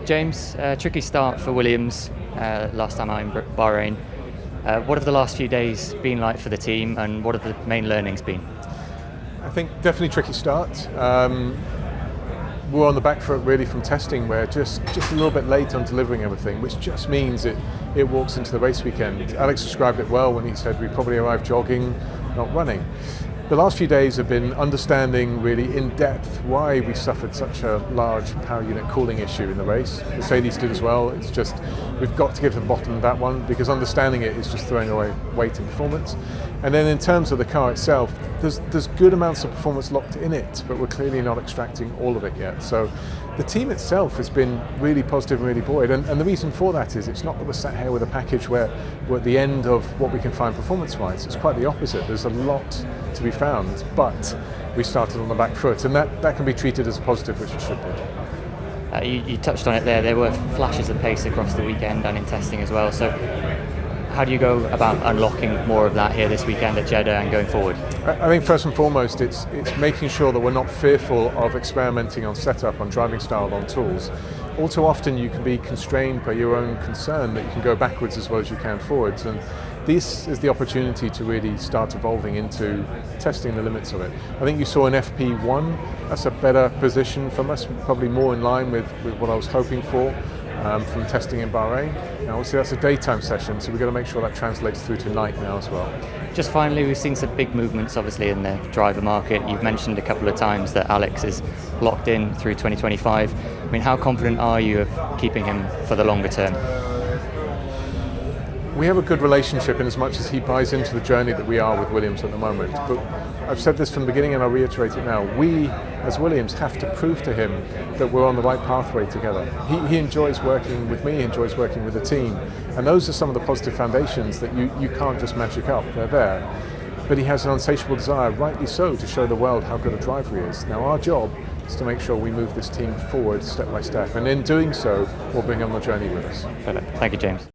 James, tricky start for Williams last time out in Bahrain. What have the last few days been like for the team, and what have the main learnings been? I think definitely tricky start. We're on the back foot really from testing. We're just a little bit late on delivering everything, which just means it walks into the race weekend. Alex described it well when he said we probably arrived jogging, not running. The last few days have been understanding really in depth why we suffered such a large power unit cooling issue in the race. Mercedes did as well. It's just, we've got to get to the bottom of that one, because understanding it is just throwing away weight and performance. And then in terms of the car itself, there's good amounts of performance locked in it, but we're clearly not extracting all of it yet. So the team itself has been really positive and really buoyed, and the reason for that is it's not that we're sat here with a package where we're at the end of what we can find performance-wise. It's quite the opposite. There's a lot to be found, but we started on the back foot, and that can be treated as a positive, which it should be. You touched on it there. There were flashes of pace across the weekend and in testing as well. So how do you go about unlocking more of that here this weekend at Jeddah and going forward? I think first and foremost it's making sure that we're not fearful of experimenting on setup, on driving style, on tools. All too often you can be constrained by your own concern that you can go backwards as well as you can forwards, and this is the opportunity to really start evolving into testing the limits of it. I think you saw an FP1, that's a better position from us, probably more in line with what I was hoping for from testing in Bahrain. Now obviously that's a daytime session, so we've got to make sure that translates through to night now as well. Just finally, we've seen some big movements obviously in the driver market. You've mentioned a couple of times that Alex is locked in through 2025. I mean, how confident are you of keeping him for the longer term? We have a good relationship in as much as he buys into the journey that we are with Williams at the moment. But I've said this from the beginning and I'll reiterate it now. We, as Williams, have to prove to him that we're on the right pathway together. He enjoys working with me, he enjoys working with the team. And those are some of the positive foundations that you can't just magic up, they're there. But he has an insatiable desire, rightly so, to show the world how good a driver he is. Now our job is to make sure we move this team forward step by step. And in doing so, we'll bring him on the journey with us. Perfect. Thank you, James.